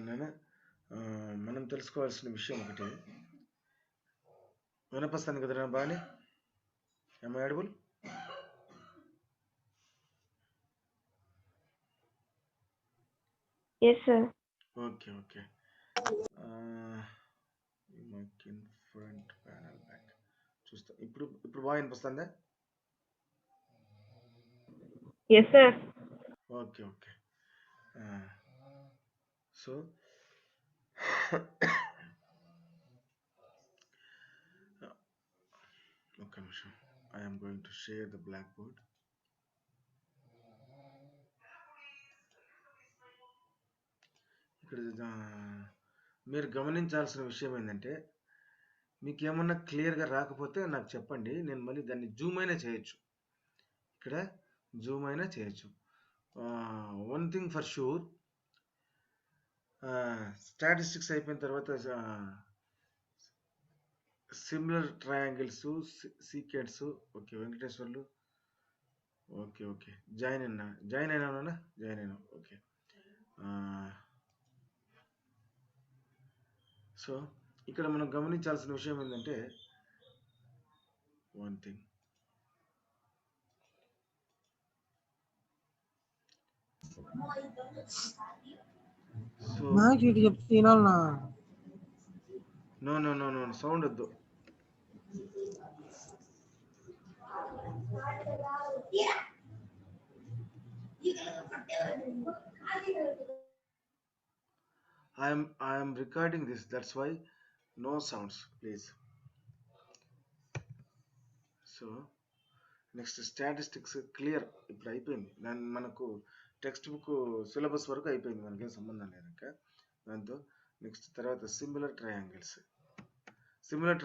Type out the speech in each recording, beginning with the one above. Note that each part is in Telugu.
నేను మనం తెలుసుకోవాల్సిన విషయం ఒకటి. వినపస్తాను కదరా బాగానే? Am I audible? Yes, sir. Okay, okay. Mic in front, panel back. చూస్తా. ఇప్పుడు బాగా వినిపిస్తుందా? Yes, sir. Okay, okay. So ఒక్క నిమిషం. I am going to share the blackboard. ఇక్కడ మీరు గమనించాల్సిన విషయం ఏంటంటే, మీకు ఏమన్నా క్లియర్గా రాకపోతే నాకు చెప్పండి, నేను మళ్ళీ దాన్ని జూమ్ అయినా చేయొచ్చు. ఇక్కడ జూమ్ అయినా చేయొచ్చు. One thing for sure, statistics అయిపోయిన తర్వాత similar triangles, secants. Okay Venkateswarlu, okay okay, join అయినా. జాయిన్ అయినా. ఓకే. సో ఇక్కడ మనం గమనించాల్సిన విషయం ఏంటంటే, one thing, so no sound వద్దు. I am recording this, that's why no sounds, please. So next statistics clear ఇప్పుడు అయిపోయింది. దాని మనకు టెక్స్ట్ బుక్ సిలబస్ వరకు అయిపోయింది, మనకేం సంబంధం లేదు ఇంకా దాంతో. నెక్స్ట్ తర్వాత సిమిలర్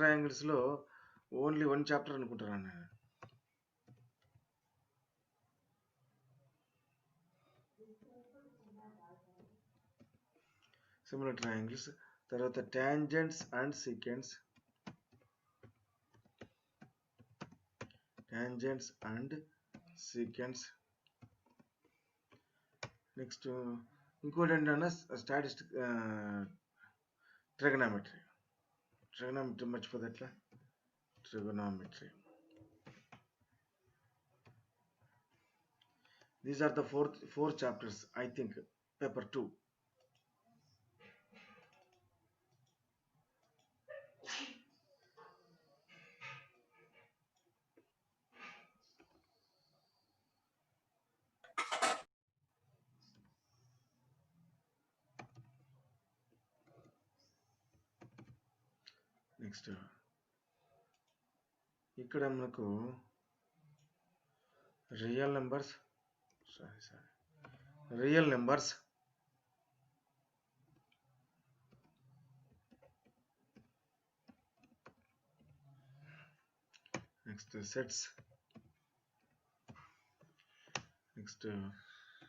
ట్రయాంగిల్స్లో ఓన్లీ 1 చాప్టర్ అనుకుంటున్నాను నేను. సిమిలర్ ట్రయాంగిల్స్ తర్వాత టాంజెంట్స్ అండ్ సీకెంట్స్. నెక్స్ట్ ఇంకోటి ఏంటన్నా స్టాటిస్టిక్, ట్రిగనామెట్రీ మర్చిపోతే ఎట్లా? Trigonometry. These are the four chapters, I think, paper 2. Next ఇక్కడ మనకు real numbers, next sets, next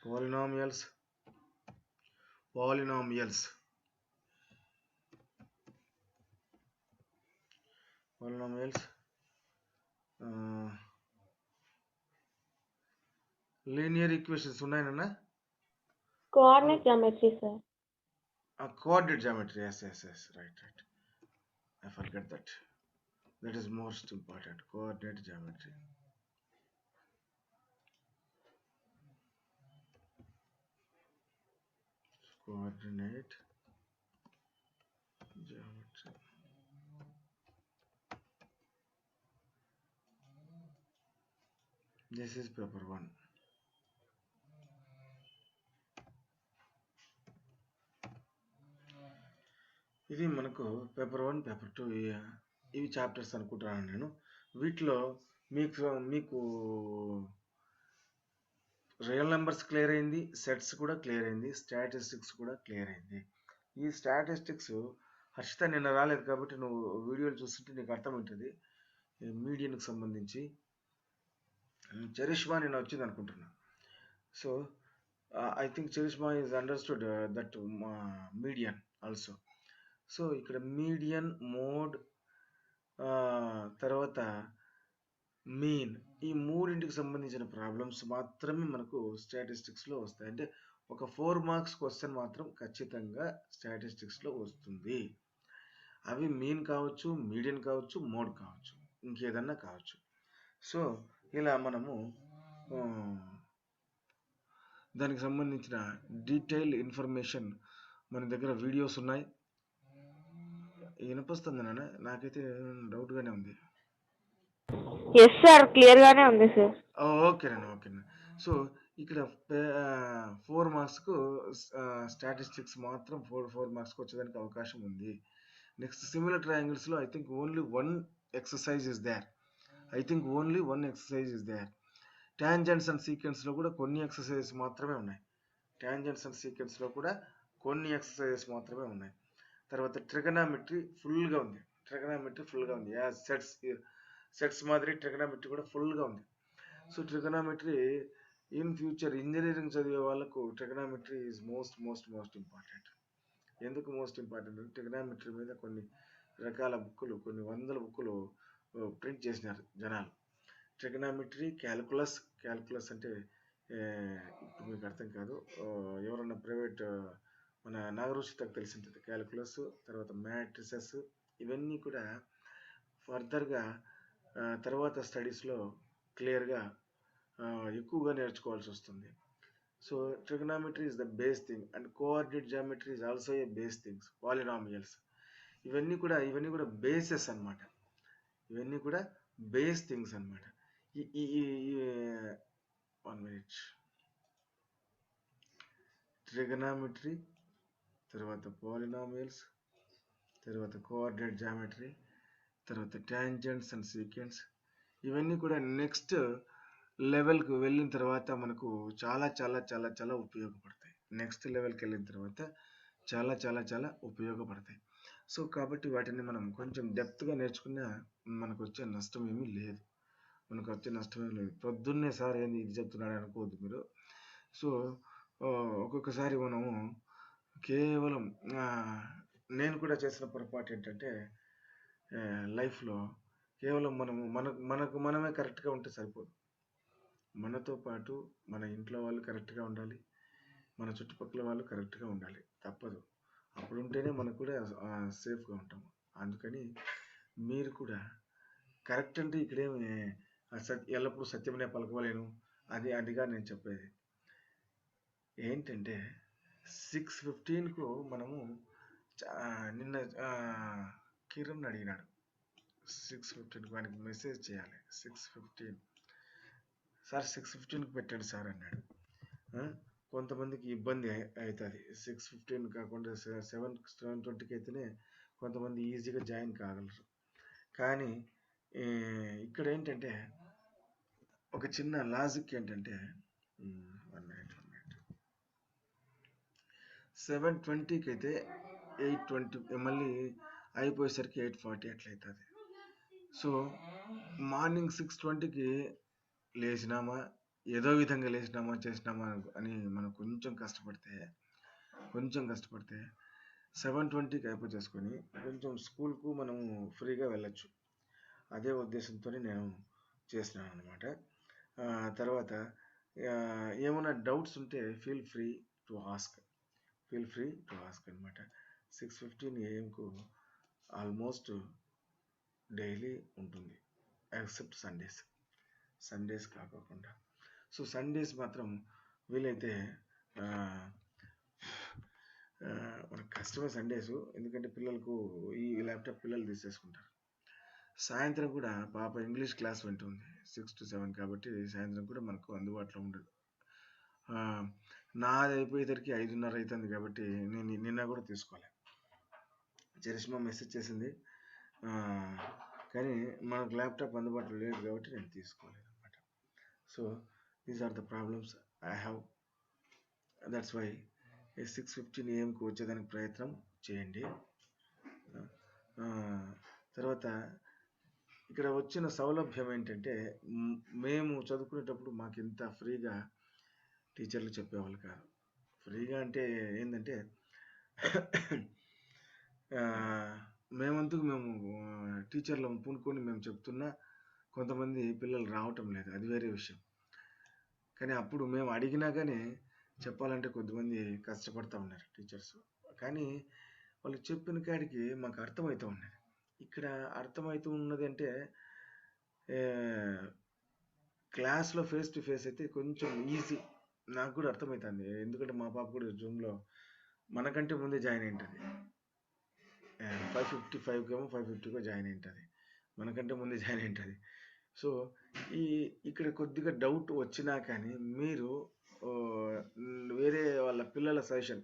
polynomials, linear equations ఉన్నాయన్నా? Coordinate geometry, sir. Coordinate geometry, yes, right. I forget that. That is most important, coordinate geometry. This is paper 1. ఇది మనకు పేపర్ 1, పేపర్ 2 ఇవి చాప్టర్స్ అనుకుంటున్నాను నేను. వీటిలో మీకు రియల్ నెంబర్స్ క్లియర్ అయింది, సెట్స్ కూడా క్లియర్ అయింది, స్టాటిస్టిక్స్ కూడా క్లియర్ అయింది. ఈ స్టాటిస్టిక్స్ హర్షిత నిన్న రాలేదు కాబట్టి నువ్వు వీడియోలు చూస్తుంటే నీకు అర్థమవుతుంది. మీడియన్కి సంబంధించి చరిష్మా నిన్న వచ్చింది అనుకుంటున్నా. So I think Charishma is understood that median also. So ఇక్కడ మీడియన్, మోడ్, తర్వాత మీన్, ఈ మూడింటికి సంబంధించిన ప్రాబ్లమ్స్ మాత్రమే మనకు స్టాటిస్టిక్స్లో వస్తాయి. అంటే ఒక 4 మార్క్స్ క్వశ్చన్ మాత్రం ఖచ్చితంగా స్టాటిస్టిక్స్లో వస్తుంది. అవి మీన్ కావచ్చు, మీడియన్ కావచ్చు, మోడ్ కావచ్చు, ఇంకేదన్నా కావచ్చు. సో ఇలా మనము దానికి సంబంధించిన డీటెయిల్ ఇన్ఫర్మేషన్ మన దగ్గర వీడియోస్ ఉన్నాయి. వినిపిస్తుంది నాన్న? నాకైతే డౌట్గానే ఉంది. ఎస్ సార్, క్లియర్ గానే ఉంది సార్. ఓకేనండి, ఓకేనండి. సో ఇక్కడ 4 మార్క్స్కు స్టాటిస్టిక్స్ మాత్రం 4 మార్క్స్కి వచ్చేదానికి అవకాశం ఉంది. నెక్స్ట్ సిమిలర్ ట్రయాంగిల్స్లో I think only one exercise is there. Tangents and సీక్వెన్స్లో కూడా కొన్ని ఎక్సర్సైజెస్ మాత్రమే ఉన్నాయి. తర్వాత ట్రిగనామెట్రీ ఫుల్గా ఉంది. యాజ్ సెట్స్ మాదిరి ట్రిగనామెట్రీ కూడా ఫుల్గా ఉంది. So trigonometry in future engineering చదివే వాళ్ళకు ట్రిగనామెట్రీ ఈజ్ మోస్ట్ ఇంపార్టెంట్. ఎందుకు మోస్ట్ ఇంపార్టెంట్ అంటే ట్రిగనామెట్రీ మీద కొన్ని రకాల బుక్కులు, కొన్ని వందల బుక్కులు ప్రింట్ చేసినారు జనాలు. ట్రిగనామెట్రీ, క్యాల్కులస్ అంటే ఇప్పుడు మీకు అర్థం కాదు, ఎవరన్నా ప్రైవేట్ మన నాగరుషితకు తెలిసి ఉంటుంది. క్యాల్కులస్, తర్వాత మ్యాట్రిసెస్, ఇవన్నీ కూడా ఫర్దర్గా తర్వాత స్టడీస్లో క్లియర్గా ఎక్కువగా నేర్చుకోవాల్సి వస్తుంది. So trigonometry is the base thing and coordinate geometry is also a base things. Polynomials ఇవన్నీ కూడా బేసెస్ అన్నమాట. ఇవన్నీ కూడా బేస్ థింగ్స్ అన్నమాట. ఈ 1 minute. ట్రిగనామెట్రీ, తర్వాత పాలినామియల్స్, తర్వాత కోఆర్డినేట్ జామెట్రీ, తర్వాత టాంజెంట్స్ అండ్ సీక్వెన్స్, ఇవన్నీ కూడా నెక్స్ట్ లెవెల్కి వెళ్ళిన తర్వాత మనకు చాలా చాలా చాలా చాలా ఉపయోగపడతాయి. నెక్స్ట్ లెవెల్కి వెళ్ళిన తర్వాత చాలా చాలా చాలా ఉపయోగపడతాయి. సో కాబట్టి వాటిని మనం కొంచెం డెప్త్గా నేర్చుకున్నా మనకు వచ్చే నష్టం ఏమీ లేదు. పొద్దున్నే సార్ ఏంది ఇది చెప్తున్నాడు అనుకోవద్దు మీరు. సో ఒక్కొక్కసారి మనము కేవలం నేను కూడా చేసిన పొరపాటు ఏంటంటే లైఫ్లో కేవలం మనకు మనమే కరెక్ట్గా ఉంటే సరిపోదు. మనతో పాటు మన ఇంట్లో వాళ్ళు కరెక్ట్గా ఉండాలి, మన చుట్టుపక్కల వాళ్ళు కరెక్ట్గా ఉండాలి. తప్పదు. అప్పుడు ఉంటేనే మనకు కూడా సేఫ్గా ఉంటాము. అందుకని మీరు కూడా కరెక్ట్ అంటే ఇక్కడేమి ఎల్లప్పుడూ సత్యమనే పలకవలేను, అదిగా నేను చెప్పేది. ఏంటంటే 6:15కు మనము నిన్న కిరణ్ అడిగినాడు 6:15కు ఆయనకి మెసేజ్ చేయాలి. 6:15 సార్ 6:15కి పెట్టండి సార్ అన్నాడు. కొంతమందికి ఇబ్బంది అవుతుంది. 6:15 కాకుండా 7:20కి అయితేనే కొంతమంది ఈజీగా జాయిన్ కాగలరు. కానీ ఇక్కడ ఏంటంటే ఒక చిన్న లాజిక్ ఏంటంటే 7:20కి అయితే 8:20 మళ్ళీ అయిపోయేసరికి 8:40 అట్లా అవుతుంది. సో మార్నింగ్ 6:20కి లేచినామా, ఏదో విధంగా లేచినామా చేసినామా అని మనం కొంచెం కష్టపడితే 7:20కి అయిపోచేసుకొని కొంచెం స్కూల్కు మనము ఫ్రీగా వెళ్ళచ్చు. అదే ఉద్దేశంతో నేను చేసినాను అనమాట. తర్వాత ఏమైనా డౌట్స్ ఉంటే ఫీల్ ఫ్రీ టు ఆస్క్ అనమాట. 6:15 AM ఆల్మోస్ట్ డైలీ ఉంటుంది, ఎక్సెప్ట్ సండేస్ కాకుండా. సో సండేస్ మాత్రం వీలైతే మనకు కష్టమే సండేస్, ఎందుకంటే పిల్లలకు ఈ ల్యాప్టాప్ పిల్లలు తీసేసుకుంటారు. సాయంత్రం కూడా పాప ఇంగ్లీష్ క్లాస్ వింటుంది 6 to 7 కాబట్టి సాయంత్రం కూడా మనకు అందుబాటులో ఉండదు. నాది అయిపోయేసరికి 5:30 అవుతుంది కాబట్టి నేను నిన్న కూడా తీసుకోవాలి. చరిష్మా మెసేజ్ చేసింది, కానీ మనకు ల్యాప్టాప్ అందుబాటులో లేదు కాబట్టి నేను తీసుకోలేదు అనమాట. So these are the problems I have. That's why 6:15 AM వచ్చేదానికి ప్రయత్నం చేయండి. తర్వాత ఇక్కడ వచ్చిన సౌలభ్యం ఏంటంటే మేము చదువుకునేటప్పుడు మాకు ఇంత ఫ్రీగా టీచర్లు చెప్పేవాళ్ళు కాదు. ఫ్రీగా అంటే ఏంటంటే మేము టీచర్లు పూనుకొని మేము చెప్తున్నా కొంతమంది పిల్లలు రావటం లేదు, అది వేరే విషయం. కానీ అప్పుడు మేము అడిగినా కానీ చెప్పాలంటే కొద్దిమంది కష్టపడతా ఉన్నారు టీచర్స్. కానీ వాళ్ళు చెప్పిన కాడికి మాకు అర్థమవుతూ ఉన్నది. ఇక్కడ అర్థమవుతూ ఉన్నదంటే క్లాస్‌లో ఫేస్ టు ఫేస్ అయితే కొంచెం ఈజీ. నాకు కూడా అర్థమైతుంది. ఎందుకంటే మా పాప కూడా జూమ్‌లో మనకంటే ముందే జాయిన్ అయింటది. 5:55కేమో 5:50కో జాయిన్ అయింటది. మనకంటే ముందే జాయిన్ అయింటది. సో, ఇక్కడ కొద్దిగా డౌట్ వచ్చినా కానీ మీరు వేరే వాళ్ళ పిల్లల సజెషన్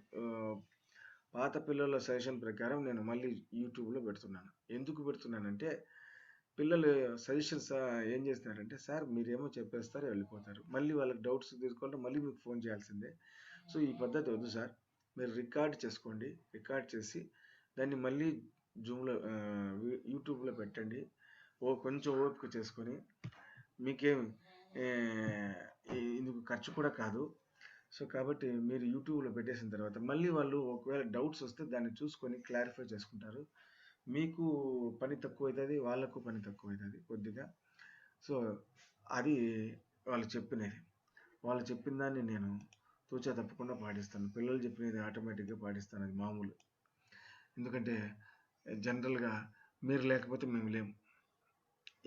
పాత పిల్లల సజెషన్ ప్రకారం నేను మళ్ళీ యూట్యూబ్‌లో పెడుతున్నాను. ఎందుకు పెడుతున్నానంటే పిల్లలు సజెషన్స్ ఏం చేస్తున్నారంటే, సార్ మీరేమో చెప్పేస్తారు వెళ్ళిపోతారు. మళ్ళీ వాళ్ళకి డౌట్స్ తీసుకోవాలంటే మళ్ళీ మీకు ఫోన్ చేయాల్సిందే. సో, ఈ పద్ధతి వద్దు సార్. మీరు రికార్డ్ చేసుకోండి. రికార్డ్ చేసి దాన్ని మళ్ళీ జూమ్‌లో యూట్యూబ్‌లో పెట్టండి. కొంచెం ఓపిక చేసుకొని మీకేం ఇందుకు ఖర్చు కూడా కాదు. సో, కాబట్టి మీరు యూట్యూబ్‌లో పెట్టేసిన తర్వాత మళ్ళీ వాళ్ళు ఒకవేళ డౌట్స్ వస్తే దాన్ని చూసుకొని క్లారిఫై చేసుకుంటారు. మీకు పని తక్కువైతది. వాళ్ళకు పని తక్కువైతది కొద్దిగా. సో, అది వాళ్ళు చెప్పినది. వాళ్ళు చెప్పిన దాన్ని నేను తూచా తప్పకుండా పాటిస్తాను. పిల్లలు చెప్పినది ఆటోమేటిక్‌గా పాటిస్తాను. అది మామూలు. ఎందుకంటే జనరల్‌గా మీరు లేకపోతే మేము లేము.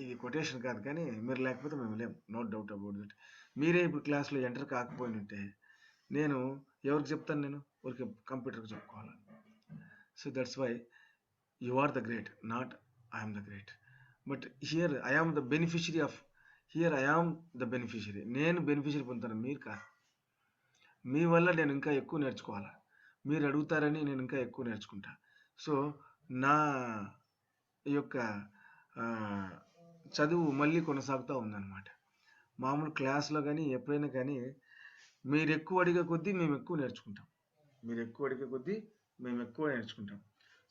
ఇది కొటేషన్ కాదు కానీ మీరు లేకపోతే మేము లేము. No doubt about that. మీరే ఇప్పుడు క్లాస్‌లో ఎంటర్ కాకపోయినుంటే నేను ఎవరికి చెప్తాను నేను? ఊరికే కంప్యూటర్‌కి చెప్పుకోవాలి. So, that's why you are the great, not I am the great. But here I am the beneficiary of నేను బెనిఫిషియరీ పొందుతాను, మీరు కాదు. మీ వల్ల నేను ఇంకా ఎక్కువ నేర్చుకోవాలా. మీరు అడుగుతారని నేను ఇంకా ఎక్కువ నేర్చుకుంటా. సో, నా యొక్క చదువు మళ్ళీ కొనసాగుతూ ఉందన్నమాట. మామూలు క్లాస్‌లో కానీ ఎప్పుడైనా కానీ మీరు ఎక్కువ అడిగే కొద్దీ మేము ఎక్కువ నేర్చుకుంటాం.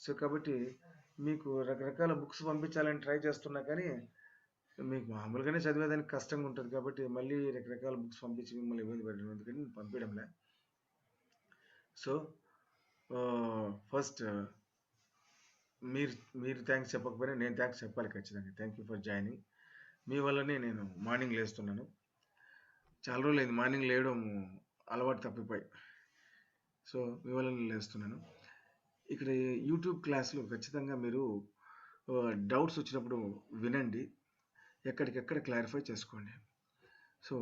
సో, కాబట్టి మీకు రకరకాల బుక్స్ పంపించాలని ట్రై చేస్తున్నా కానీ మీకు మామూలుగానే చదివేదానికి కష్టంగా ఉంటుంది కాబట్టి మళ్ళీ రకరకాల బుక్స్ పంపించి మిమ్మల్ని ఇబ్బంది పెట్టడం ఎందుకని నేను పంపించడంలే. సో, ఫస్ట్ మీరు థ్యాంక్స్ చెప్పకపోయినా నేను థ్యాంక్స్ చెప్పాలి ఖచ్చితంగా. Thank you for joining. మీ వల్లనే నేను మార్నింగ్ లేస్తున్నాను. చాలా రోజులైంది మార్నింగ్ లేయడం అలవాటు తప్పిపోయి. సో, మీ వల్ల నేను లేస్తున్నాను. ఇక్కడ యూట్యూబ్ క్లాస్లో ఖచ్చితంగా మీరు డౌట్స్ వచ్చినప్పుడు వినండి. ఎక్కడికెక్కడ క్లారిఫై చేసుకోండి. సో,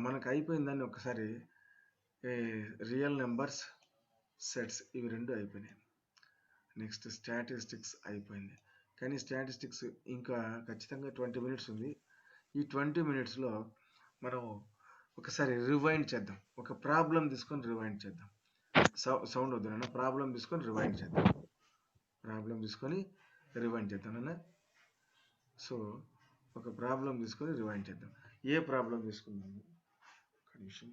మనకు అయిపోయిన దాన్ని ఒకసారి రియల్ నెంబర్స్, సెట్స్ ఇవి 2 అయిపోయినాయి. నెక్స్ట్ స్టాటిస్టిక్స్ అయిపోయింది. కానీ స్టాటిస్టిక్స్ ఇంకా ఖచ్చితంగా 20 మినిట్స్ ఉంది. ఈ 20 మినిట్స్లో మనం ఒకసారి రివైండ్ చేద్దాం. ఒక ప్రాబ్లం తీసుకొని రివైండ్ చేద్దాం. సౌండ్ వద్దు నాన్న. ప్రాబ్లం తీసుకొని రివైండ్ చేద్దాం నాన్న. సో, ఒక ప్రాబ్లం తీసుకొని రివైండ్ చేద్దాం. ఏ ప్రాబ్లం తీసుకుందాము? ఒక నిమిషం.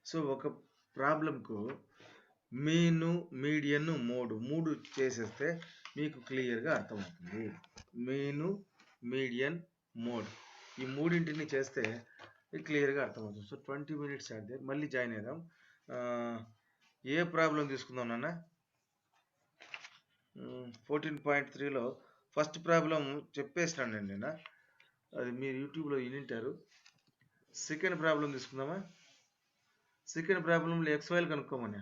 సో, ఒక ప్రాబ్లంకు మీను, మీడియన్, మూడు చేసేస్తే మీకు క్లియర్గా అర్థమవుతుంది. మీను, మీడియన్, మోడ్ ఈ మూడింటిని చేస్తే క్లియర్గా అర్థమవుతుంది. సో, 20 మినిట్స్ అదే మళ్ళీ జాయిన్ అవుదాం. ఏ ప్రాబ్లం తీసుకుందాం నాన్న? 14.3లో ఫస్ట్ ప్రాబ్లం చెప్పేసినానండి నేను. అది మీరు యూట్యూబ్లో వినింటారు. సెకండ్ ప్రాబ్లం తీసుకుందామా? సెకండ్ ప్రాబ్లంలో XYలు కనుక్కోమన్నా.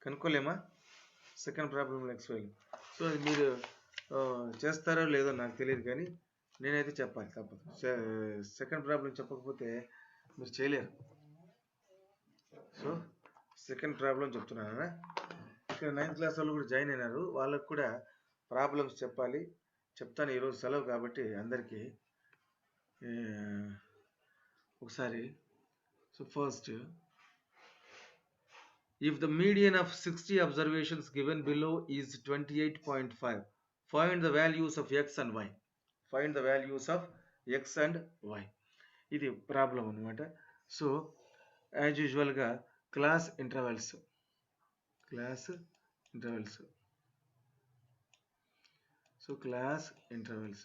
కనుక్కోలేమా? సెకండ్ ప్రాబ్లంలో XYలు. సో, అది మీరు చేస్తారో లేదో నాకు తెలియదు కానీ నేనైతే చెప్పాలి తప్పదు. సెకండ్ ప్రాబ్లం చెప్పకపోతే మీరు చేయలేరు. సో, సెకండ్ ప్రాబ్లం చెప్తున్నానా? ఇక్కడ 9th క్లాస్ వాళ్ళు కూడా జాయిన్ అయినారు. వాళ్ళకు కూడా ప్రాబ్లమ్స్ చెప్పాలి. చెప్తాను. ఈరోజు సెలవు కాబట్టి అందరికీ ఒకసారి. So, first, if the median of 60 observations given below is 28.5, find the values of x and y. X and y. ఇది ప్రాబ్లం అనమాట. సో యాజ్ యూజువల్గా class intervals so class intervals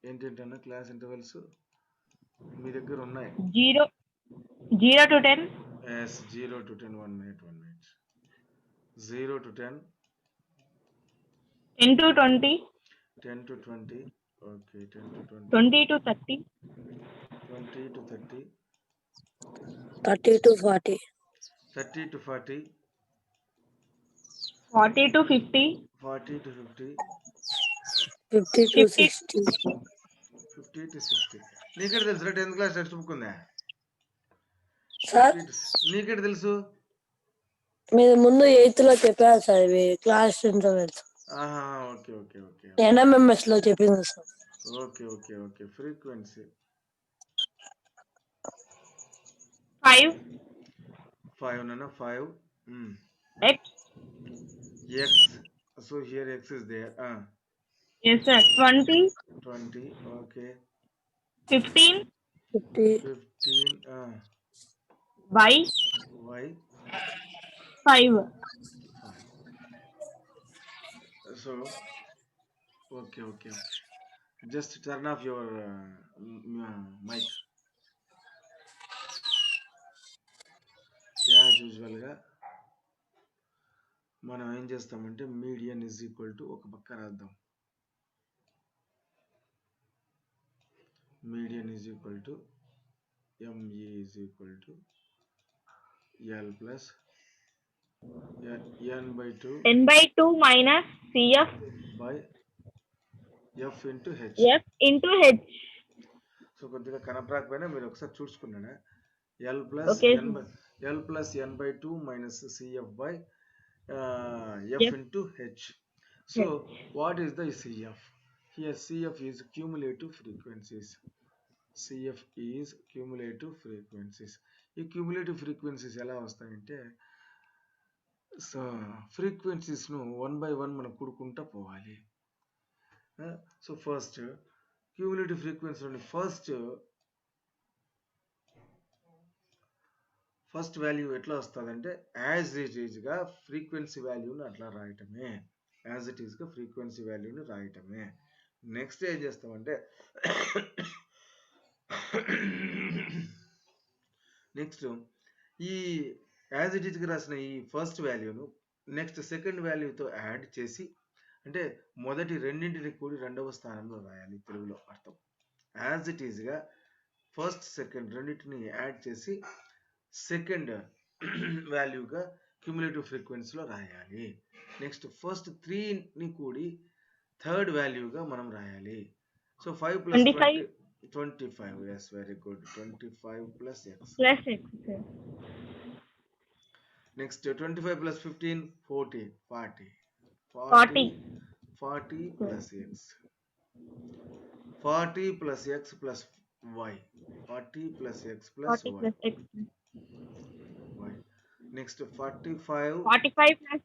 ఏంటంటే క్లాస్ ఇంటర్వెల్స్ మీ దగ్గర ఉన్నాయి. 0 to 10. Yes 0 to 10. 1 minute 0 to 10. 10 to 20. 10 to 20. Okay, 10 to 20. 20 to 30. 20 to 30. 30 to 40. 30 to 40. 40 to 50. 40 to 50. 50 to 60. 50 to 60. నీకెట తెలుసు 10th క్లాస్ టెక్స్ట్ బుక్ ఉందా? సార్ నీకెట తెలుసు? మీరు ముందు 8th లో చెప్పారు సార్ ఇవి class intervals. Okay okay okay NMMS లో చెప్పింది sir. Okay okay okay frequency 5. 5 nana 5. X. X. So here X is there. Yes, sir. 20. 20. Okay. 15. 50. 15. Y. Y. 5. 5. So okay. Just turn off your mic. As యూజువల్గా మనం ఏం చేస్తామంటే మీడియన్ ఈజ్ ఈక్వల్ టు ఒక పక్క రాద్దాం. Median is equal to ME is equal to L plus N/2 N/2 minus CF by F into H. F into H. So కొద్దిగా కనపడకపోయినా మీరు ఒకసారి చూసుకున్నాను. L plus Okay. N/2 minus CF by F into H. So what is the CF? Here CF is cumulative frequencies. CF is cumulative frequencies. ఈ క్యూములేటివ్ ఫ్రీక్వెన్సీస్ ఎలా వస్తాయంటే ఫ్రీక్వెన్సీస్ను 1 by 1 మనం కూడుకుంటా పోవాలి. సో ఫస్ట్ క్యూములేటివ్ ఫ్రీక్వెన్సీలోని ఫస్ట్ వాల్యూ ఎట్లా వస్తుందంటే యాజ్ ఇట్ ఈజ్గా ఫ్రీక్వెన్సీ వాల్యూని అట్లా రాయటమే. యాజ్ ఇట్ ఈజ్గా ఫ్రీక్వెన్సీ వాల్యూని రాయటమే. నెక్స్ట్ ఏం చేస్తామంటే నెక్స్ట్ ఈ యాజ్ ఇట్ ఈజ్గా రాసిన ఈ ఫస్ట్ వాల్యూను నెక్స్ట్ సెకండ్ వాల్యూతో యాడ్ చేసి, అంటే మొదటి రెండింటిని కూడి రెండవ స్థానంలో రాయాలి. తెలుగులో అర్థం యాజ్ ఇట్ ఈజ్గా ఫస్ట్ సెకండ్ రెండింటిని యాడ్ చేసి సెకండ్ వాల్యూగా క్యూములేటివ్ ఫ్రీక్వెన్సీలో రాయాలి. నెక్స్ట్ ఫస్ట్ 3ని కూడి థర్డ్ వాల్యూగా మనం రాయాలి. So 5 plus 25. Yes, very good. 25 plus X. Plus X. Next 25 plus 15, 40. 40 plus X. 40 plus X plus Y. 40 plus X plus 40 Y. plus X. Y. Next 45 plus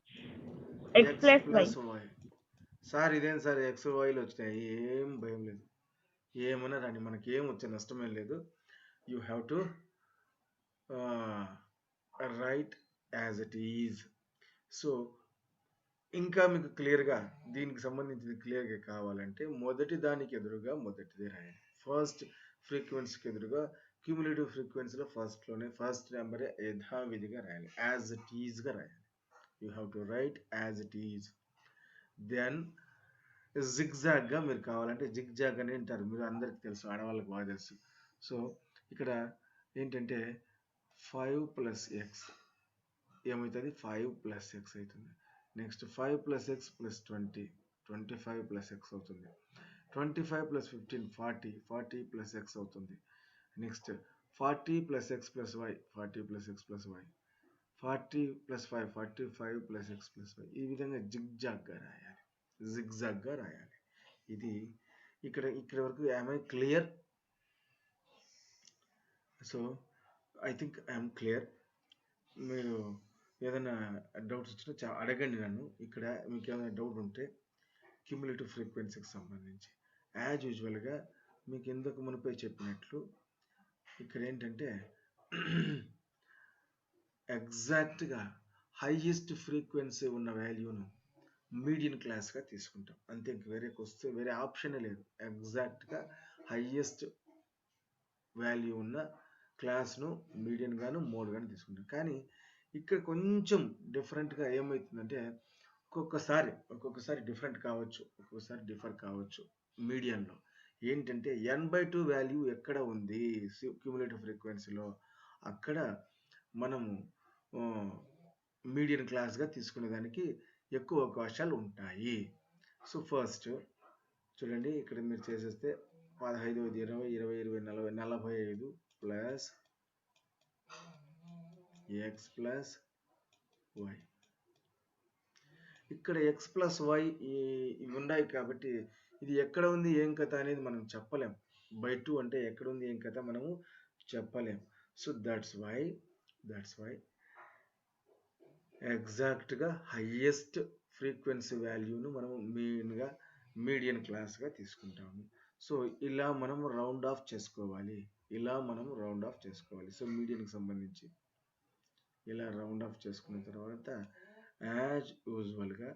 X plus Y. Sir ఇదేం సార్ ఎక్స్ వైలు వచ్చినాయి, ఏం భయం లేదు, ఏమన్నా రాని, మనకి ఏం వచ్చే నష్టమేం లేదు. You have to write as it is. So ఇంకా మీకు క్లియర్గా దీనికి సంబంధించిన క్లియర్గా కావాలంటే మొదటి దానికి ఎదురుగా మొదటిదే రాయండి. ఫస్ట్ ఫ్రీక్వెన్సీకి ఎదురుగా క్యూములేటివ్ ఫ్రీక్వెన్సీలో ఫస్ట్ నెంబరే యథావిధిగా రాయాలి, యాజ్ ఇట్ ఈజ్గా రాయాలి. You have to write as it is. Then జిగ్జాగ్గా మీరు కావాలంటే జిగ్జాగ్ అని అంటారు, మీరు అందరికి తెలుసు, ఆడవాళ్ళకి బాగా తెలుసు. సో ఇక్కడ ఏంటంటే 5 plus X ఏమవుతుంది, 5 plus X అవుతుంది. Next 5 plus X plus 20, 25 plus X అవుతుంది. 25 plus 15, 40 plus X అవుతుంది. Next 40 plus X plus Y, 40 plus X plus Y, 40 plus 5, 45 plus X plus Y. ఈ విధంగా జిగ్జాగ్గా రాయాలి. ఇది ఇక్కడ వరకు am I clear? So I think I'm clear. మీరు ఏదైనా డౌట్స్ వచ్చినా అడగండి నన్ను. ఇక్కడ మీకు ఏమైనా డౌట్ ఉంటే క్యూములేటివ్ ఫ్రీక్వెన్సీకి సంబంధించి యాజ్ యూజువల్గా మీకు ఇంతకు మునిపే చెప్పినట్లు ఇక్కడ ఏంటంటే ఎగ్జాక్ట్గా హైయెస్ట్ ఫ్రీక్వెన్సీ ఉన్న వాల్యూను మీడియన్ క్లాస్గా తీసుకుంటాం అంతే. ఇంక వేరే ఆప్షనే లేదు. ఎగ్జాక్ట్గా హైయెస్ట్ వాల్యూ ఉన్న క్లాస్ను మీడియన్ గాను మోడ్ గాను తీసుకుంటాం. కానీ ఇక్కడ కొంచెం డిఫరెంట్గా ఏమవుతుందంటే ఒక్కొక్కసారి డిఫరెంట్ కావచ్చు, ఒక్కొక్కసారి డిఫర్ కావచ్చు. మీడియన్లో ఏంటంటే n/2 వాల్యూ ఎక్కడ ఉంది క్యూములేటివ్ ఫ్రీక్వెన్సీలో అక్కడ మనము మీడియన్ క్లాస్గా తీసుకునేదానికి ఎక్కువ అవకాశాలు ఉంటాయి. సో ఫస్ట్ చూడండి, ఇక్కడ మీరు చేసేస్తే 15, 20, 20, 20, 40, 45 ప్లస్ x ప్లస్ వై. ఇక్కడ x ప్లస్ వై ఇవి ఉన్నాయి కాబట్టి ఇది ఎక్కడ ఉంది ఏం కథ అనేది మనం చెప్పలేం. బై 2 అంటే ఎక్కడ ఉంది ఏం కథ మనము చెప్పలేం. సో దట్స్ వై ఎగ్జాక్ట్గా హైయెస్ట్ ఫ్రీక్వెన్సీ వాల్యూను మనము మీడియన్ క్లాస్గా తీసుకుంటాము. సో ఇలా మనము రౌండ్ ఆఫ్ చేసుకోవాలి. సో మీడియన్కి సంబంధించి ఇలా రౌండ్ ఆఫ్ చేసుకున్న తర్వాత యాజ్ యూజువల్గా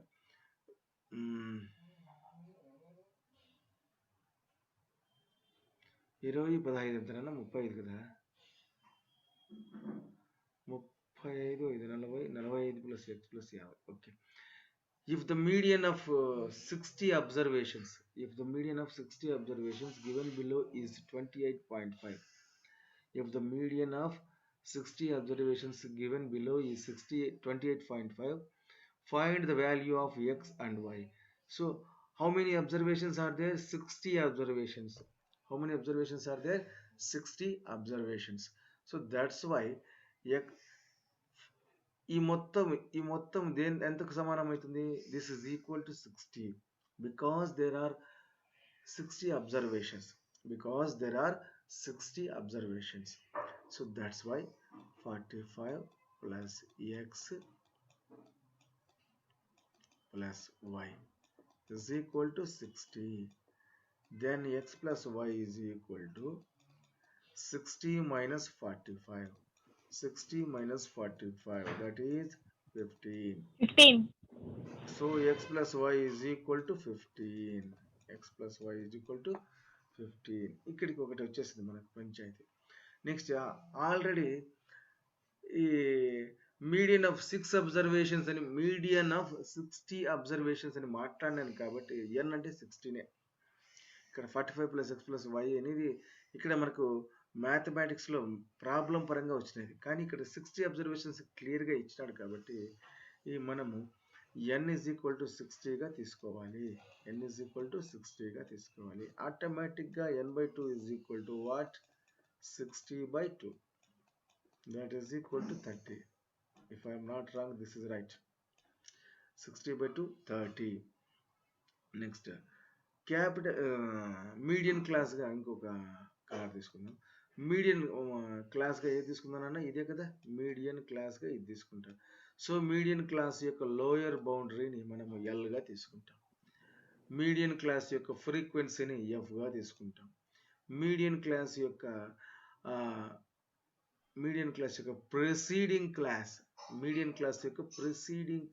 20, 15 ఎంతనన్నా 35 కదా, 35, 5, 40, 45 plus x plus 50. Okay. If the median of 60 observations given below is 28.5, if the median of 60 observations given below is 28.5, find the value of x and y. So how many observations are there? 60 observations. How many observations are there? 60 observations. So that's why ఈ మొత్తం దేని ఎంతకు సమానం అవుతుంది? This is equal to 60 because there are 60 observations. So that's why 45 plus x plus y is equal to 60. Then x plus y is equal to 60 minus 45. 60 minus 45, that is 15. So x plus y is equal to 15. ఇక్కడికి ఒకటి వచ్చేసింది మనకు పంచాయతీ. నెక్స్ట్ ఆల్రెడీ ఈ మీడియన్ ఆఫ్ 60 అబ్జర్వేషన్స్ అని మాట్లాడినాను కాబట్టి n అంటే 16. ఇక్కడ 45 ప్లస్ x ప్లస్ y అనేది ఇక్కడ మనకు మ్యాథమెటిక్స్లో ప్రాబ్లం పరంగా వచ్చినది. కానీ ఇక్కడ 60 అబ్జర్వేషన్స్ క్లియర్గా ఇచ్చినాడు కాబట్టి మనము n ఈజ్ ఈక్వల్ టు 60గా తీసుకోవాలి. ఆటోమేటిక్గా n/2 is equal to what? 60/2. That is equal to 30. If I'm not wrong, this is right. 60/2 30. Next capital median క్లాస్గా ఇంకొక కలర్ తీసుకుందాం. మీడియన్ క్లాస్గా ఏది తీసుకుందానన్నా ఇదే కదా, మీడియన్ క్లాస్గా ఇది తీసుకుంటాం. సో మీడియన్ క్లాస్ యొక్క లోయర్ బౌండరీని మనము ఎల్గా తీసుకుంటాం. మీడియన్ క్లాస్ యొక్క ఫ్రీక్వెన్సీని ఎఫ్గా తీసుకుంటాం. మీడియన్ క్లాస్ యొక్క ప్రెసీడింగ్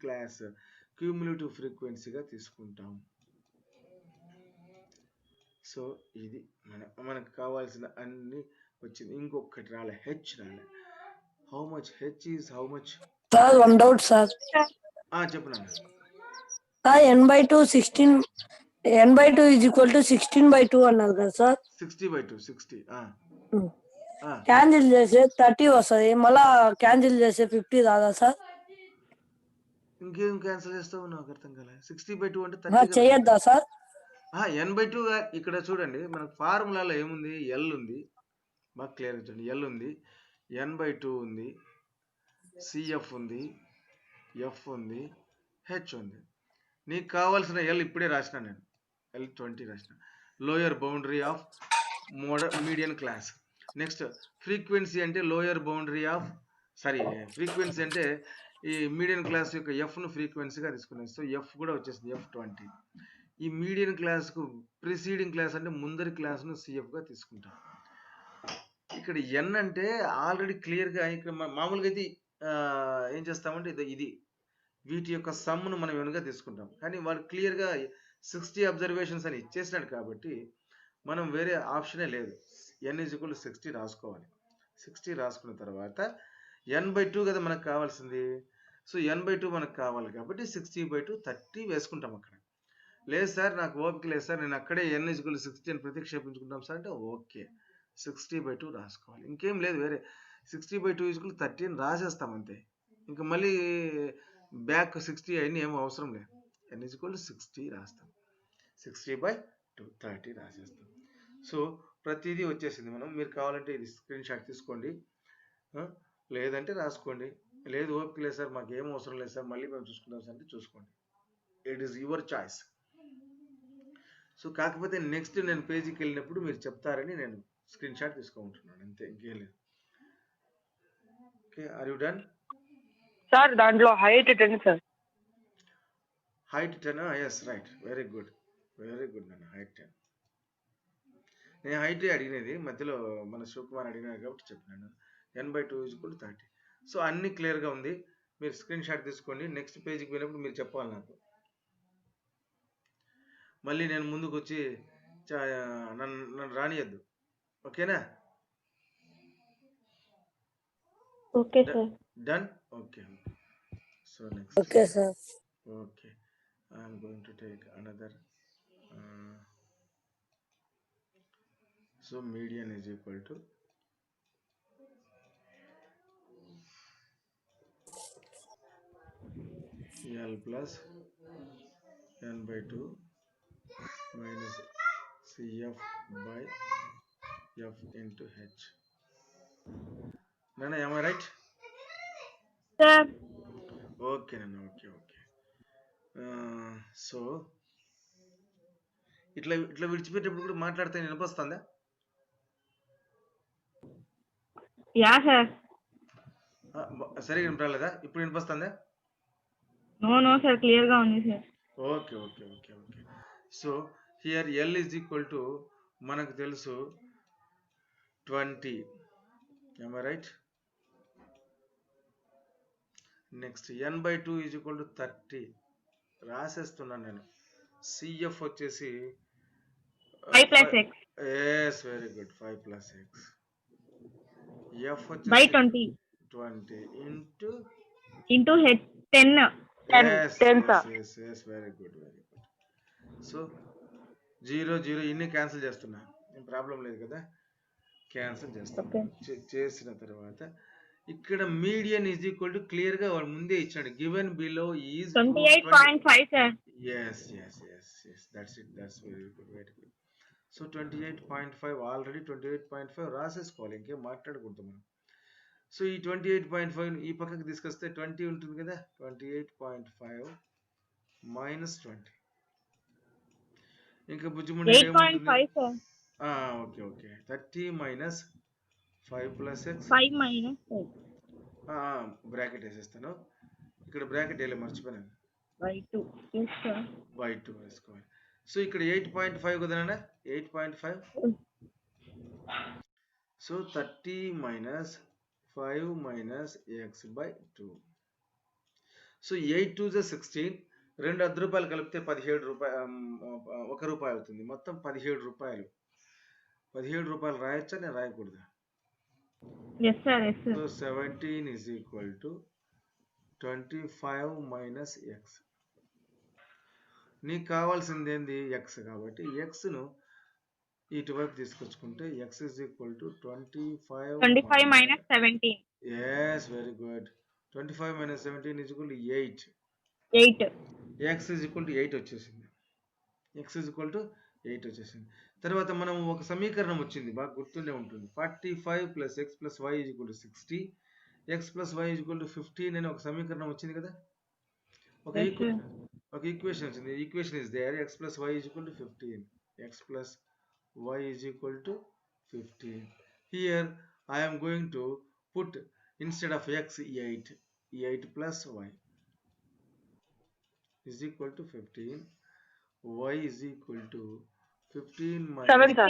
క్లాస్ క్యూములేటివ్ ఫ్రీక్వెన్సీగా తీసుకుంటాం. సో ఇది మనకు కావాల్సిన అన్ని వచ్చింది. ఇంకొకటి రాలే, హెచ్ రాలే. How much H is how much? Sir one doubt sir. చెప్పనా sir n/2 16, n/2 is equal to 16/2 అన్నారు కదా సార్. 60/2 60. క్యాన్సిల్ చేస్తే 30 వస్తుంది, మళ్ళా క్యాన్సిల్ చేస్తే 50 రాదా సార్? ఇంకేం క్యాన్సిల్ చేస్తావు నాకు అర్థం కాలే. 60/2 అంటే 30 చేయొద్దా సార్? n/2 ఇక్కడ చూడండి, మనకు ఫార్ములాలో ఏముంది? ఎల్ ఉంది, బాగా క్లియర్ చూడండి. ఎల్ ఉంది, n/2 ఉంది, సిఎఫ్ ఉంది, ఎఫ్ ఉంది, హెచ్ ఉంది. నీకు కావాల్సిన ఎల్ ఇప్పుడే రాసిన నేను, L20 రాసిన. Lower boundary of median class. Next frequency అంటే ఫ్రీక్వెన్సీ అంటే ఈ మీడియన్ క్లాస్ యొక్క ఎఫ్ను ఫ్రీక్వెన్సీగా తీసుకున్నాను. సో ఎఫ్ కూడా వచ్చేసింది, F20. ఈ మీడియన్ క్లాస్కు ప్రిసీడింగ్ క్లాస్ అంటే ముందరి క్లాస్ను సిఎఫ్గా తీసుకుంటాం. ఇక్కడ ఎన్ అంటే ఆల్రెడీ క్లియర్గా ఇక్కడ మామూలుగా అయితే ఏం చేస్తామంటే ఇది వీటి యొక్క సమ్ను మనం ఎన్గా తీసుకుంటాం. కానీ వాడు క్లియర్గా 60 అబ్జర్వేషన్స్ అని ఇచ్చేసినాడు కాబట్టి మనం వేరే ఆప్షనే లేదు. n = 60 రాసుకోవాలి. 60 రాసుకున్న తర్వాత n/2 కదా మనకు కావాల్సింది. సో n/2 మనకు కావాలి కాబట్టి 60/2 30 వేసుకుంటాం అక్కడ. లేదు సార్ నాకు ఓపిక లేదు సార్, నేను అక్కడే n = 60 అని ప్రతిక్షేపించుకుంటాం సార్ అంటే ఓకే, 60/2 రాసుకోవాలి. ఇంకేం లేదు, వేరే 60/2 = 30 అని రాసేస్తాం అంతే. ఇంకా మళ్ళీ బ్యాక్ 60 అయినా ఏమో అవసరం లేదు. n = 60 రాస్తాం. 60/2 30 రాసేస్తాం. సో ప్రతిదీ వచ్చేసింది. మీరు కావాలంటే ఇది స్క్రీన్ షాట్ తీసుకోండి, లేదంటే రాసుకోండి. లేదు ఓపిక లేదు సార్, మాకు ఏం అవసరం లేదు సార్, మళ్ళీ మేము చూసుకుంటాం సార్ అంటే చూసుకోండి. It is your choice. So కాకపోతే నెక్స్ట్ నేను పేజీకి వెళ్ళినప్పుడు మీరు చెప్తారని నేను స్క్రీన్ షాట్ తీసుకుంటున్నాను అంతే, ఇంకేం లేదు. Okay, are you done? Sir దాంట్లో height 10 sir. Height 10, yes right, very good నాన్న, హైట్ 10. నేను హైట్ అడిగినది మధ్యలో మన శివకుమార్ అడిగినారు కాబట్టి చెప్పినాను. n/2 = 30. సో అన్ని క్లియర్గా ఉంది. మీరు స్క్రీన్ షాట్ తీసుకోండి. నెక్స్ట్ పేజీకి వెళ్ళినప్పుడు మీరు చెప్పాలి నాకు. మళ్ళీ నేను ముందుకు వచ్చి నన్ను రానియద్దు, ఓకేనా? Okay sir. Done? Okay. So next. Okay sir. Okay, I'm going to take another. So median is equal to L plus n/2 minus CF by F into H. Nana, am I right? Sir okay నన్ను, ఓకే. సో ఇట్లా విడిచిపెట్టేటప్పుడు కూడా మాట్లాడితే వినిపిస్తుందా? Yeah sir. సరిగా వినపడలేదా? ఇప్పుడు వినిపిస్తుందా? నో సార్, క్లియర్ గా ఉంది sir. Okay. So here L = మనకు తెలుసు 20. am I right? Next n/2 = 30 రాసేస్తున్నాను నేను. CF వచ్చేసి 5 + x. yes, very good, 5 + x. F వచ్చేసి by 20 into h 10. yes, sir. very good. So 0 0 ఇన్ని క్యాన్సిల్ చేస్తున్నా, ఏం ప్రాబ్లం లేదు కదా, క్యాన్సిల్ చేస్తాను. చేసిన తర్వాత ఇక్కడ మీడియన్ = క్లియర్ గా వాడు ముందే ఇచ్చాడు, given below is 28.5 sir. yes, that's it, that's very good. So 28.5 already 28.5 రాసేసుకోవాలి, ఇంకేం మాట్లాడకూడదు మనం. సో ఈ 28.5 ఈ పక్కకి తీసుకొస్తే 20 ఉంటుంది కదా, 28.5 minus 20. ఇంకా బుజ్జిముండి 8.5 sir. Okay 30 minus 5 + x 5 - 8 bracket వేసేస్తాను. ఇక్కడ బ్రాకెట్ వేయలే, మర్చిపోయాను, by 2. yes sir. by 2 వేసుకోవాలి. సో ఇక్కడ 8.5 కదనా, 8.5. So 30 minus 5 minus x by 2. So 8 2 = 16. 2 అర్ధ రూపాయలు కలిపితే 17 రూపాయలు, 1 రూపాయి అవుతుంది. మొత్తం 17 రూపాయలు. 17 రూపాయలు రాయొచ్చా, నేను రాయకూడదా? yes sir. So 17 = 25 minus x. నీకు కావాల్సింది ఏంది, x కాబట్టి xను ఇటువైపు తీసుకొచ్చుకుంటే x = 25 minus 17. yes, very good. 25 minus 17 = 8. x = 8 వచ్చేసింది. తర్వాత మనం ఒక సమీకరణం వచ్చింది, బాగా గుర్తుండే ఉంటుంది. 45 + x + y = 60, x + y = 15 అని ఒక సమీకరణం వచ్చింది కదా, ఒక ఈక్వేషన్ వచ్చింది. Equation is there, x + y = 15, x + y = 15. Here I am going to put instead of x 8 + y is equal to 15. y is equal to 15 7 minus sir.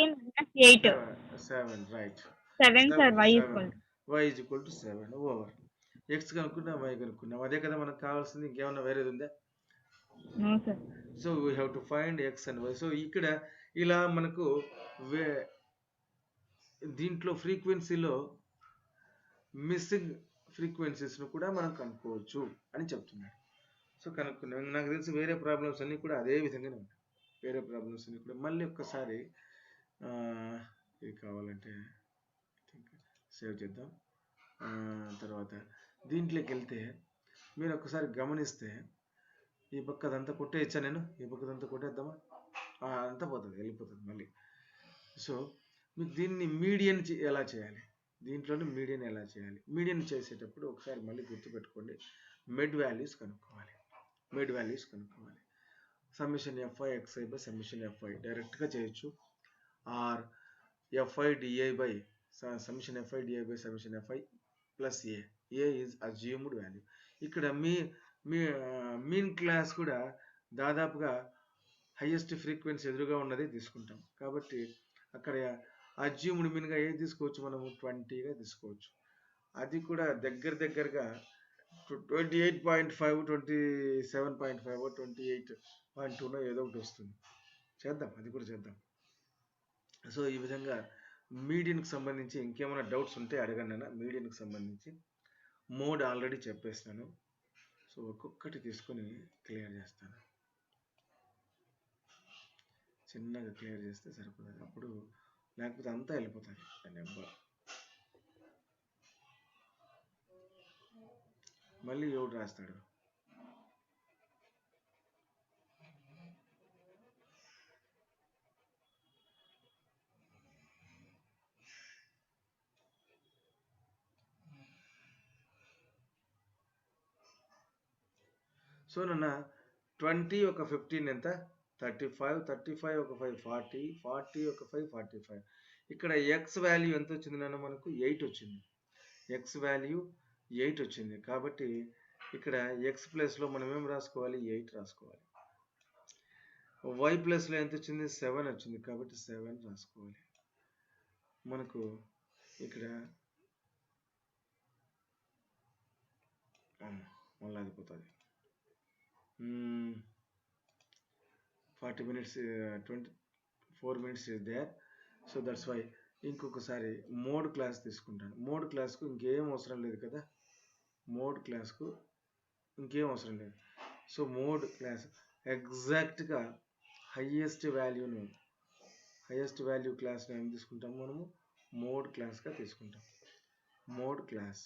8. 7, right? 7 sir. Y is 7, equal. y is equal to 7 over x కనుక్కున్నాం y కనుక్కున్నాం, అదే కదా మనకు కావాల్సింది, ఇంకేమన్నా వేరేది ఉందా? No sir. So we have to find x and y. So ఇక్కడ ఇలా మనకు దీంట్లో ఫ్రీక్వెన్సీలో మిస్సింగ్ ఫ్రీక్వెన్సీస్ను కూడా మనం కనుక్కోవచ్చు అని చెప్తున్నాడు. సో కనుక్కున్నాం. నాకు తెలిసి వేరే ప్రాబ్లమ్స్ అన్నీ కూడా అదే విధంగానే ఉంటాయి. వేరే ప్రాబ్లమ్స్ అన్నీ కూడా మళ్ళీ ఒక్కసారి ఇది కావాలంటే సేవ్ చేద్దాం. తర్వాత దీంట్లోకి వెళ్తే మీరు ఒక్కసారి గమనిస్తే ఈ పక్కదంతా కొట్టేయచ్చా? నేను ఈ పక్కదంతా కొట్టేద్దామా? అంతా పోతుంది, వెళ్ళిపోతుంది మళ్ళీ. సో మీకు దీన్ని మీడియన్ ఎలా చేయాలి, దీంట్లోనే మీడియన్ ఎలా చేయాలి? మీడియన్ చేసేటప్పుడు ఒకసారి మళ్ళీ గుర్తుపెట్టుకోండి, మిడ్ వాల్యూస్ కనుక్కోవాలి. మిడ్ వాల్యూస్ కనుక్కోవాలి. Summation FI XI by summation FI డైరెక్ట్గా చేయొచ్చు, or FI DI by summation FI DI by summation FI plus A. A is assumed value. ఇక్కడ మీన్ క్లాస్ కూడా దాదాపుగా హైయెస్ట్ ఫ్రీక్వెన్సీ ఎదురుగా ఉన్నది తీసుకుంటాం. కాబట్టి అక్కడ అజ్యూమ్డ్ మీన్గా ఏది తీసుకోవచ్చు, మనము 20గా తీసుకోవచ్చు. అది కూడా దగ్గరగా 28.5, 27.5, 28.2 ఏదో ఒకటి వస్తుంది. చేద్దాం, అది కూడా చేద్దాం. సో ఈ విధంగా మీడియన్కి సంబంధించి ఇంకేమైనా డౌట్స్ ఉంటే అడగండి అన్న. మీడియన్కి సంబంధించి మోడ్ ఆల్రెడీ చెప్పేస్తాను. సో ఒక్కొక్కటి తీసుకొని క్లియర్ చేస్తాను. చిన్నగా క్లియర్ చేస్తే సరిపోతుంది, అప్పుడు లేకపోతే అంతా వెళ్ళిపోతుంది నెంబర్. మళ్ళీ ఎవడు రాస్తాడు? సో నాన్న 20 ఒక 15 ఎంత? 35, 35 ఒక 5 40, 40 ఒక 5 45. ఇక్కడ ఎక్స్ వాల్యూ ఎంత వచ్చింది నాన్న? మనకు 8 వచ్చింది. ఎక్స్ వాల్యూ 8 వచ్చింది. కాబట్టి ఇక్కడ ఎక్స్ ప్లస్లో మనం ఏం రాసుకోవాలి? 8 రాసుకోవాలి. వై ప్లస్లో ఎంత వచ్చింది? 7 వచ్చింది. కాబట్టి 7 రాసుకోవాలి. మనకు ఇక్కడ మళ్ళీ అది పోతుంది. 40 minutes, 24 minutes is there. So that's why ఇంకొకసారి మోడ్ క్లాస్ తీసుకుంటాను. మోడ్ క్లాస్కు ఇంకేం అవసరం లేదు కదా, మోడ్ క్లాస్కు ఇంకేం అవసరం లేదు. సో మోడ్ క్లాస్ ఎగ్జాక్ట్గా హయ్యెస్ట్ వాల్యూ క్లాస్ని ఏం తీసుకుంటాము మనము? మోడ్ క్లాస్గా తీసుకుంటాం. Mode class.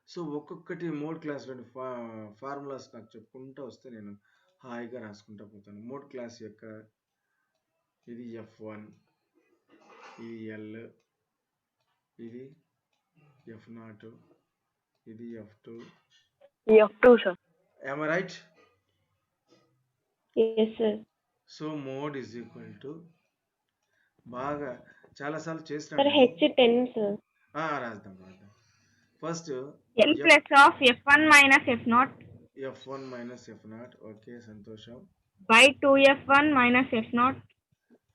సో ఒక్కొక్కటి మోడ్ క్లాస్లోని ఫార్ములాస్ నాకు చెప్పుకుంటూ వస్తే నేను హాయిగా రాసుకుంటూ పోతాను. మోడ్ క్లాస్ యొక్క ఇది F1, ఇది L, ఇది F0, ఇది F2. F2 sir. Am I right? Yes sir. So mode is equal to, బాగా చాలాసార్లు Sir చేసినాను. H10 sir. రాద్దాం. First L plus of F1 minus F0 F1 minus F0. Okay, సంతోషం. by 2F1 minus F0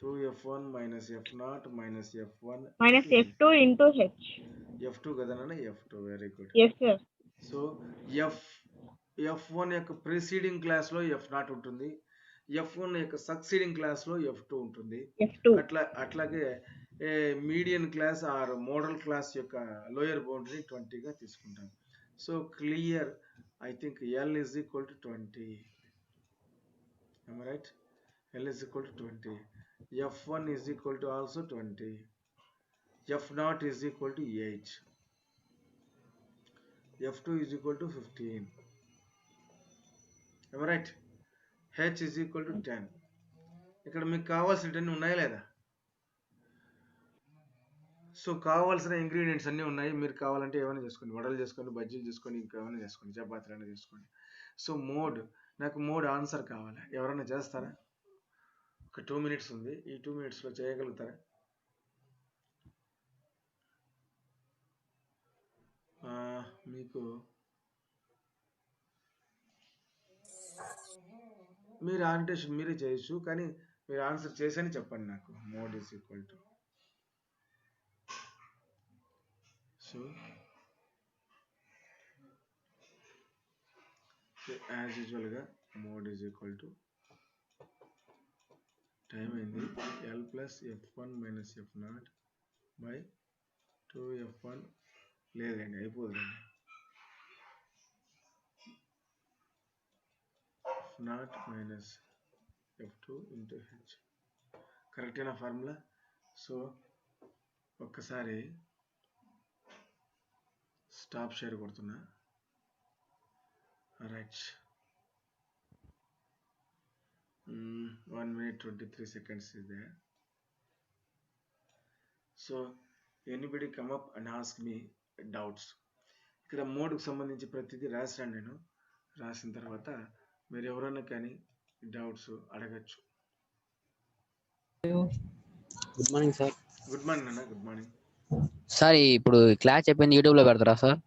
2F1 minus F0 minus F1 minus F2 into H. F2 కదా నాన్న? F2. Very good. Yes sir. So F1 యొక్క ప్రిసీడింగ్ క్లాస్లో F0 ఉంటుంది, F1 యొక్క సక్సీడింగ్ క్లాస్లో F2 ఉంటుంది. F2. అట్లాగే median class or modal class యొక్క లోయర్ బౌండరీ 20గా తీసుకుంటాం. So clear, I think L is equal to 20. Am I right? L is equal to 20. F1 is equal to also 20. F0 is equal to 8. F2 is equal to 15. Am I right? H is equal to 10. ఇక్కడ మీకు కావాల్సినవన్నీ ఉన్నాయా లేదా? సో కావాల్సిన ఇంగ్రీడియంట్స్ అన్నీ ఉన్నాయి. మీరు కావాలంటే ఏమైనా చేసుకోండి, వడలు చేసుకోండి, బజ్జీలు చేసుకోండి, ఇంకా ఏమైనా చేసుకోండి, చపాతీలు అయినా చేసుకోండి. సో నాకు మోడ్ ఆన్సర్ కావాలి. ఎవరైనా చేస్తారా? ఒక 2 minutes ఉంది, ఈ 2 minutesలో చేయగలుగుతారా? మీకు మీరు ఆనటేషన్ మీరే చేయొచ్చు, కానీ మీరు ఆన్సర్ చేసని చెప్పండి నాకు. Mode is equal to, so as యూజువల్గా mode is equal to time అయింది L plus F1 minus F0 by 2F1. లేదండి, అయిపోతుందండి. F0 మైనస్ F2 ఇంటూ H. కరెక్టేనా ఫార్ములా? సో ఒక్కసారి స్టాప్ షేర్ కొడుతున్నా. Right, 1 minute 23 seconds is there. So anybody come up and ask me doubts. ఇక్కడ మోడ్కి సంబంధించి ప్రతిదీ రాసాను నేను. రాసిన తర్వాత మీరు ఎవరైనా కానీ డౌట్స్ అడగచ్చు. Good morning sir. Good morning అన్న. Good morning sir. ఇప్పుడు క్లాస్ చెప్పింది యూట్యూబ్ లో పెడతారా సార్?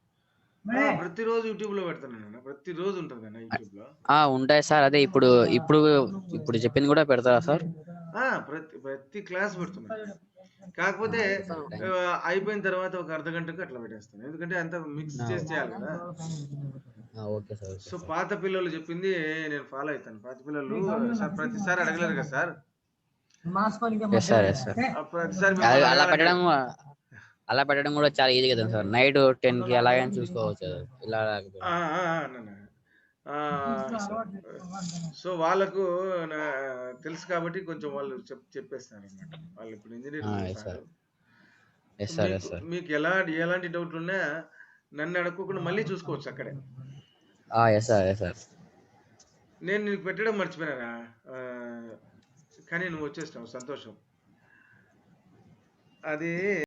ప్రతిరోజు యూట్యూబ్ లో పెడతాను. ప్రతిరోజు ఉంటుంది అన్న యూట్యూబ్ లో. ఉంటాయి సార్. అదే ఇప్పుడు ఇప్పుడు ఇప్పుడు చెప్పింది కూడా పెడతారా సార్? ప్రతి క్లాస్ పెడుతున్నాను. కాకపోతే అయిపోయిన తర్వాత ఒక అర్ధ గంటకు అట్లా పెట్టేస్తాను, ఎందుకంటే అంత మిక్స్ చేసి చేయాలి కదా. Okay sir. సో పాత పిల్లలు చెప్పింది నేను ఫాలో అవుతాను. పాత పిల్లలు సార్ ప్రతిసారి అడగలేరు కదా సార్. ప్రతిసారి అలా పెట్టడం కూడా చాలా ఈజీ కదా సార్. నైట్ 10 కి అలాగని చూసుకోవచ్చు ఇలా. సో వాళ్ళకు తెలుసు కాబట్టి కొంచెం వాళ్ళు చెప్పేస్తారు అన్నమాట. వాళ్ళు ఇప్పుడు ఇంజనీరింగ్. మీకు ఎలాంటి డౌట్లు ఉన్నా నన్ను అడగకుండా మళ్ళీ చూసుకోవచ్చు అక్కడే. నేను నీకు పెట్టడం మర్చిపోయినారా, కానీ నువ్వు వచ్చేసినావు, సంతోషం. అది